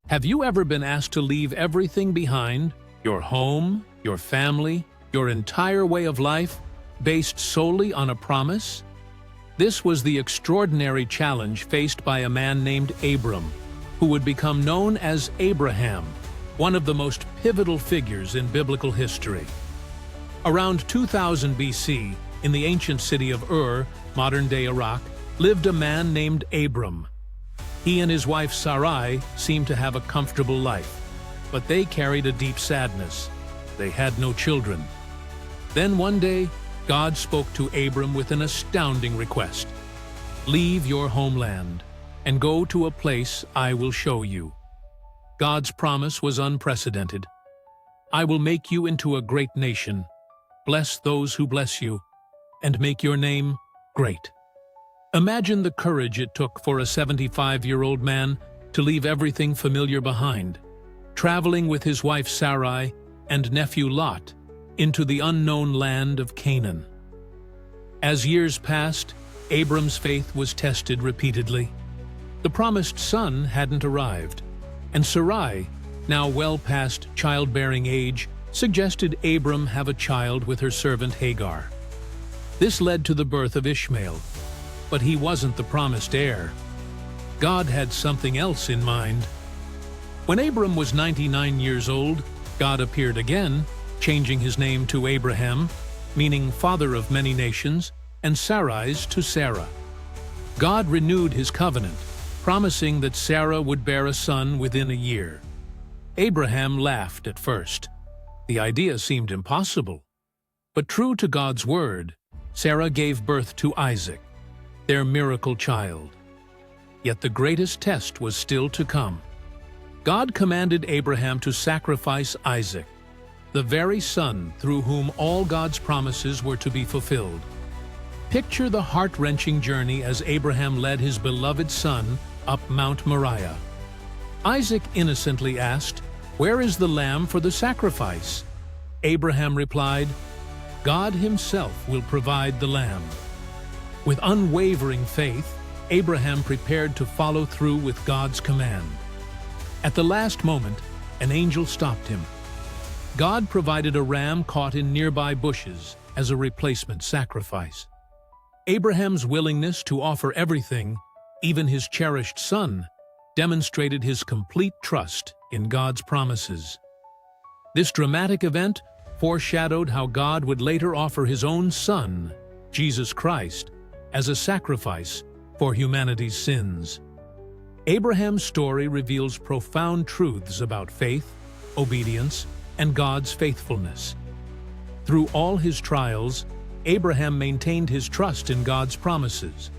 Have you ever been asked to leave everything behind? Your home, your family, your entire way of life, based solely on a promise? This was the extraordinary challenge faced by a man named Abram, who would become known as Abraham, one of the most pivotal figures in biblical history. Around 2000 BC, in the ancient city of Ur, modern-day Iraq, lived a man named Abram. He and his wife Sarai seemed to have a comfortable life, but they carried a deep sadness. They had no children. Then one day, God spoke to Abram with an astounding request. "Leave your homeland and go to a place I will show you." God's promise was unprecedented. "I will make you into a great nation, bless those who bless you, and make your name great." Imagine the courage it took for a 75-year-old man to leave everything familiar behind, traveling with his wife Sarai and nephew Lot into the unknown land of Canaan. As years passed, Abram's faith was tested repeatedly. The promised son hadn't arrived, and Sarai, now well past childbearing age, suggested Abram have a child with her servant Hagar. This led to the birth of Ishmael, but he wasn't the promised heir. God had something else in mind. When Abram was 99 years old, God appeared again, changing his name to Abraham, meaning father of many nations, and Sarai's to Sarah. God renewed his covenant, promising that Sarah would bear a son within a year. Abraham laughed at first. The idea seemed impossible. But true to God's word, Sarah gave birth to Isaac, their miracle child. Yet the greatest test was still to come. God commanded Abraham to sacrifice Isaac, the very son through whom all God's promises were to be fulfilled. Picture the heart-wrenching journey as Abraham led his beloved son up Mount Moriah. Isaac innocently asked, "Where is the lamb for the sacrifice?" Abraham replied, "God himself will provide the lamb." With unwavering faith, Abraham prepared to follow through with God's command. At the last moment, an angel stopped him. God provided a ram caught in nearby bushes as a replacement sacrifice. Abraham's willingness to offer everything, even his cherished son, demonstrated his complete trust in God's promises. This dramatic event foreshadowed how God would later offer his own son, Jesus Christ, as a sacrifice for humanity's sins. Abraham's story reveals profound truths about faith, obedience, and God's faithfulness. Through all his trials, Abraham maintained his trust in God's promises.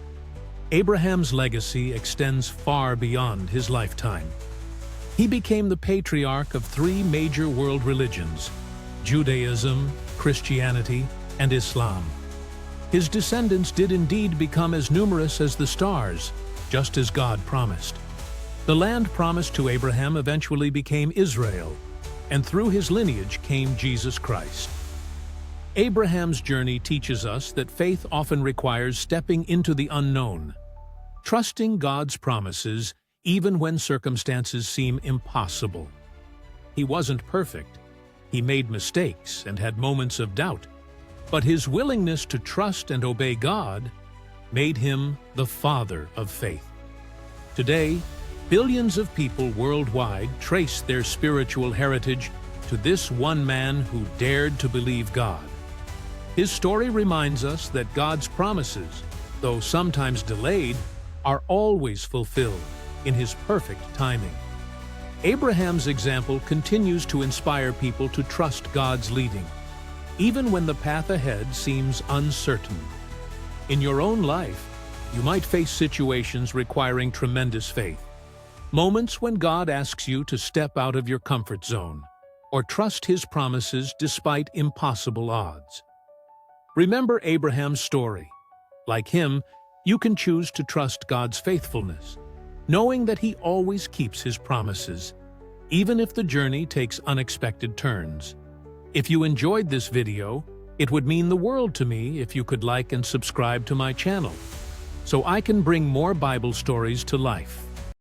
Abraham's legacy extends far beyond his lifetime. He became the patriarch of three major world religions: Judaism, Christianity, and Islam. His descendants did indeed become as numerous as the stars, just as God promised. The land promised to Abraham eventually became Israel, and through his lineage came Jesus Christ. Abraham's journey teaches us that faith often requires stepping into the unknown, trusting God's promises even when circumstances seem impossible. He wasn't perfect. He made mistakes and had moments of doubt, but his willingness to trust and obey God made him the father of faith. Today, billions of people worldwide trace their spiritual heritage to this one man who dared to believe God. His story reminds us that God's promises, though sometimes delayed, are always fulfilled in his perfect timing. Abraham's example continues to inspire people to trust God's leading, even when the path ahead seems uncertain. In your own life, you might face situations requiring tremendous faith, moments when God asks you to step out of your comfort zone or trust his promises despite impossible odds. Remember Abraham's story. Like him, you can choose to trust God's faithfulness, knowing that he always keeps his promises, even if the journey takes unexpected turns. If you enjoyed this video, it would mean the world to me if you could like and subscribe to my channel, so I can bring more Bible stories to life.